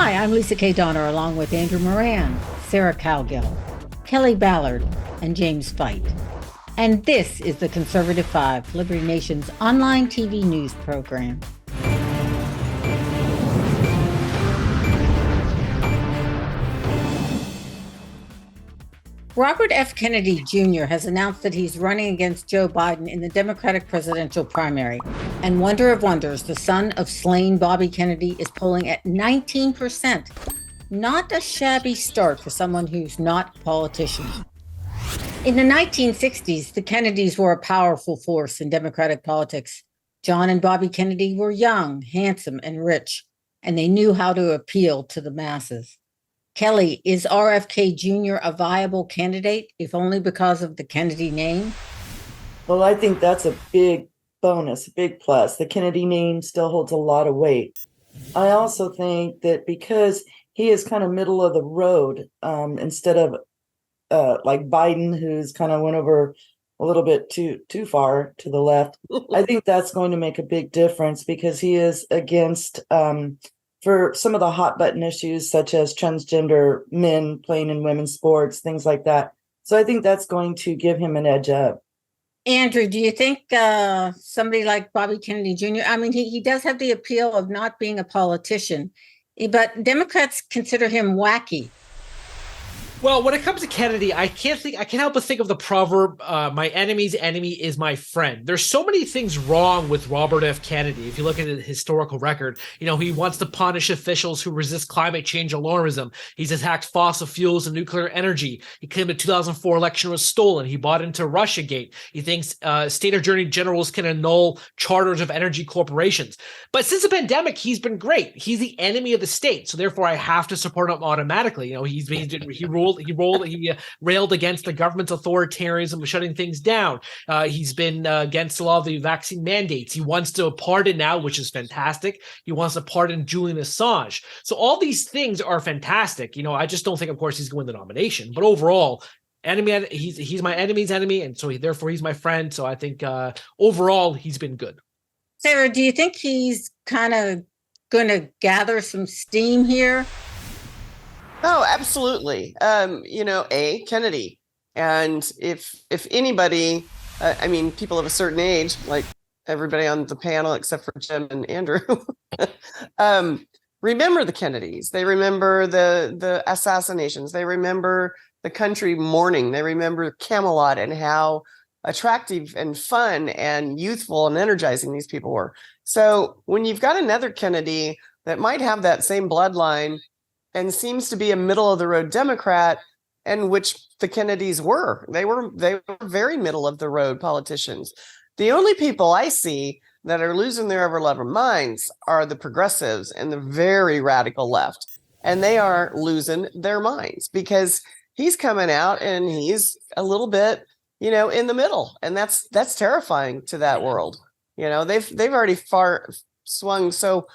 Hi, I'm Lisa K. Donner, along with Andrew Moran, Sarah Cowgill, Kelly Ballard, and James Fight. And this is the Conservative Five, Liberty Nation's online TV news program. Robert F. Kennedy Jr. has announced that he's running against Joe Biden in the Democratic presidential primary. And wonder of wonders, the son of slain Bobby Kennedy is polling at 19%. Not a shabby start for someone who's not a politician. In the 1960s, the Kennedys were a powerful force in Democratic politics. John and Bobby Kennedy were young, handsome, and rich, and they knew how to appeal to the masses. Kelly, is RFK Jr. a viable candidate, if only because of the Kennedy name? Well, I think that's a big bonus, a big plus. The Kennedy name still holds a lot of weight. I also think that because he is kind of middle of the road, instead of like Biden, who's kind of went over a little bit too far to the left, I think that's going to make a big difference because he is against for some of the hot button issues, such as transgender men playing in women's sports, things like that. So I think that's going to give him an edge up. Andrew, do you think somebody like Bobby Kennedy Jr., I mean, he does have the appeal of not being a politician, but Democrats consider him wacky. Well, when it comes to Kennedy, I can't help but think of the proverb, my enemy's enemy is my friend. There's so many things wrong with Robert F. Kennedy. If you look at his historical record, he wants to punish officials who resist climate change alarmism. He's attacked fossil fuels and nuclear energy. He claimed the 2004 election was stolen. He bought into Russiagate. He thinks state attorney generals can annul charters of energy corporations. But since the pandemic, he's been great. He's the enemy of the state. So therefore, I have to support him automatically. He railed against the government's authoritarianism of shutting things down. He's been against a lot of the vaccine mandates. He wants to pardon now, which is fantastic. He wants to pardon Julian Assange. So all these things are fantastic. I just don't think, of course, he's going to win the nomination. But overall, he's my enemy's enemy, and so therefore he's my friend. So I think overall he's been good. Sarah, do you think he's kind of going to gather some steam here? Oh, absolutely. Kennedy. And if anybody, people of a certain age, like everybody on the panel except for Jim and Andrew, remember the Kennedys. They remember the assassinations. They remember the country mourning. They remember Camelot and how attractive and fun and youthful and energizing these people were. So when you've got another Kennedy that might have that same bloodline and seems to be a middle of the road Democrat, and which the Kennedys were. They were very middle of the road politicians. The only people I see that are losing their ever-loving minds are the progressives and the very radical left. And they are losing their minds because he's coming out and he's a little bit, in the middle. And that's terrifying to that world. They've already swung so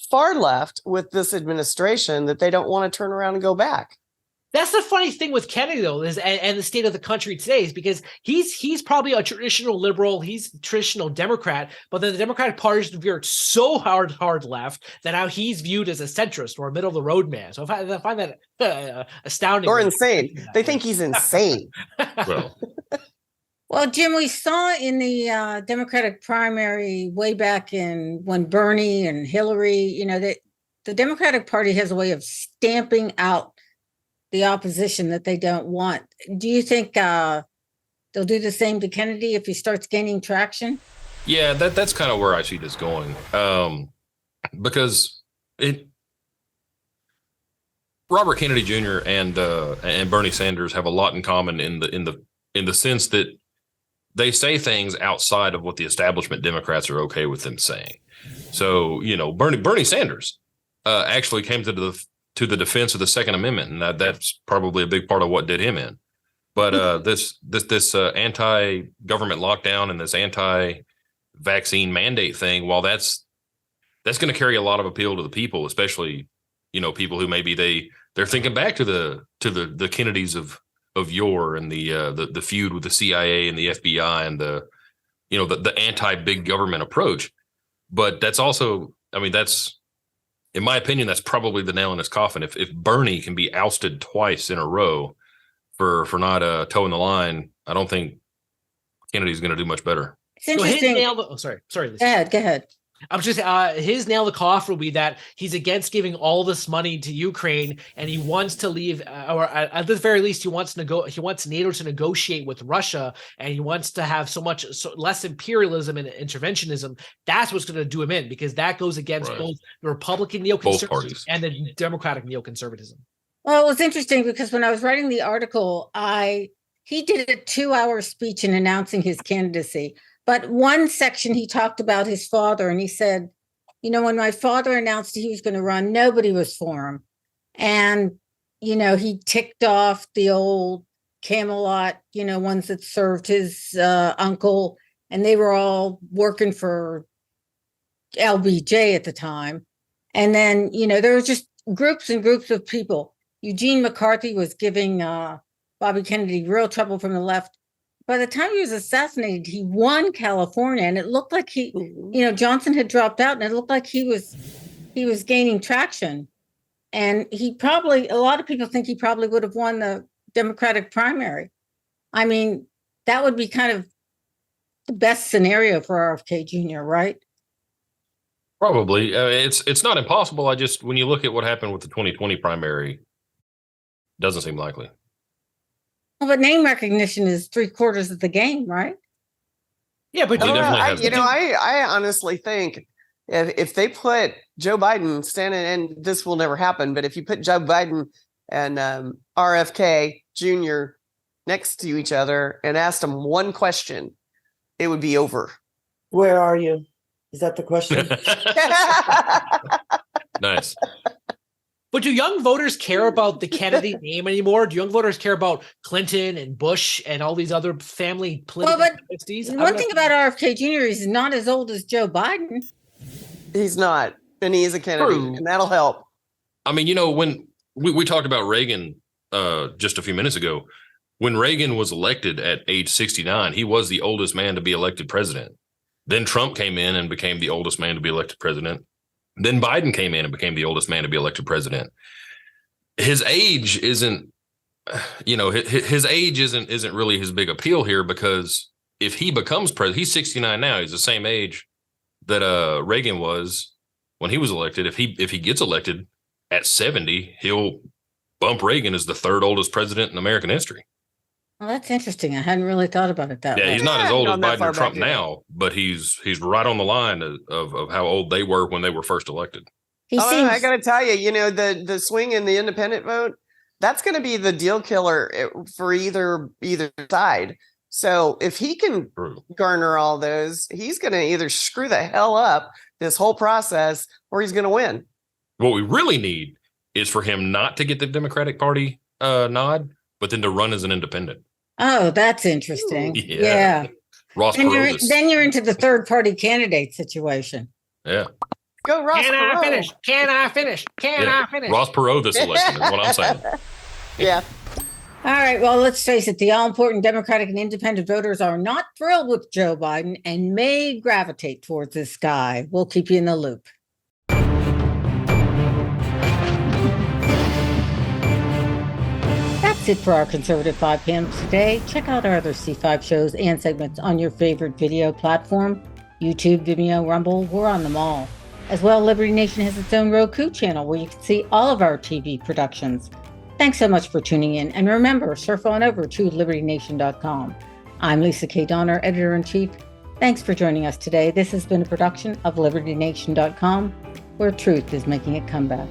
far left with this administration that they don't want to turn around and go back. That's the funny thing with Kennedy, though, and the state of the country today is because he's probably a traditional liberal, he's a traditional Democrat, but then the Democratic Party has veered so hard left that now he's viewed as a centrist or a middle of the road man. So I find that astounding. Or insane. They think he's insane. Well, Jim, we saw in the Democratic primary way back when Bernie and Hillary, that the Democratic Party has a way of stamping out the opposition that they don't want. Do you think they'll do the same to Kennedy if he starts gaining traction? Yeah, that's kind of where I see this going, because Robert Kennedy Jr. and Bernie Sanders have a lot in common in the sense that they say things outside of what the establishment Democrats are okay with them saying. So, Bernie Sanders actually came to the defense of the Second Amendment, and that's probably a big part of what did him in. But this anti-government lockdown and this anti-vaccine mandate thing, while that's going to carry a lot of appeal to the people, especially people who maybe they're thinking back to the Kennedys of yore and the feud with the CIA and the FBI and the anti-big government approach. But that's also, that's in my opinion, that's probably the nail in his coffin. If Bernie can be ousted twice in a row for not towing the line, I don't think Kennedy's going to do much better. It's interesting. Sorry. Go ahead. I'm just his nail in the coffin will be that he's against giving all this money to Ukraine, and he wants to leave, or at the very least, he wants NATO to negotiate with Russia, and he wants to have less imperialism and interventionism. That's what's going to do him in, because that goes against both the Republican neoconservatism and the Democratic neoconservatism. Well, it was interesting because when I was writing the article, he did a 2-hour speech in announcing his candidacy. But one section, he talked about his father, and he said, when my father announced he was going to run, nobody was for him. And, he ticked off the old Camelot, ones that served his uncle, and they were all working for LBJ at the time. And then, there were just groups and groups of people. Eugene McCarthy was giving Bobby Kennedy real trouble from the left. By the time he was assassinated, he won California, and it looked like Johnson had dropped out, and it looked like he was gaining traction. And a lot of people think he probably would have won the Democratic primary. I mean, that would be kind of the best scenario for RFK Jr., right? Probably. It's not impossible. When you look at what happened with the 2020 primary, it doesn't seem likely. Well, but name recognition is 3/4 of the game, right? Yeah, but I honestly think if they put Joe Biden standing, and this will never happen, but if you put Joe Biden and RFK Jr. next to each other and asked them one question, it would be over. Where are you? Is that the question? Nice. But do young voters care about the Kennedy name anymore? Do young voters care about Clinton and Bush and all these other family political dynasties? One thing about RFK Jr. is he's not as old as Joe Biden. He's not, and he is a Kennedy, and that'll help. I mean, when we talked about Reagan just a few minutes ago, when Reagan was elected at age 69, he was the oldest man to be elected president. Then Trump came in and became the oldest man to be elected president. Then Biden came in and became the oldest man to be elected president. His age isn't really his big appeal here, because if he becomes president, he's 69 now. He's the same age that Reagan was when he was elected. If he gets elected at 70, he'll bump Reagan as the third oldest president in American history. Well, that's interesting. I hadn't really thought about it that way. Yeah, he's not as old as Biden or Trump now, but he's right on the line of how old they were when they were first elected. I got to tell you, the swing in the independent vote, that's going to be the deal killer for either side. So if he can garner all those, he's going to either screw the hell up this whole process, or he's going to win. What we really need is for him not to get the Democratic Party nod, but then to run as an independent. Oh, that's interesting. Yeah. Ross Perot. Then you're into the third party candidate situation. Yeah. Go Ross Can Perot. I finish? Can I finish? Can I finish? Ross Perot this election is what I'm saying. Yeah. All right. Well, let's face it. The all-important Democratic and independent voters are not thrilled with Joe Biden and may gravitate towards this guy. We'll keep you in the loop. That's it for our Conservative 5 panels today. Check out our other C5 shows and segments on your favorite video platform. YouTube, Vimeo, Rumble, we're on them all. As well, Liberty Nation has its own Roku channel where you can see all of our TV productions. Thanks so much for tuning in. And remember, surf on over to libertynation.com. I'm Lisa K. Donner, Editor-in-Chief. Thanks for joining us today. This has been a production of libertynation.com, where truth is making a comeback.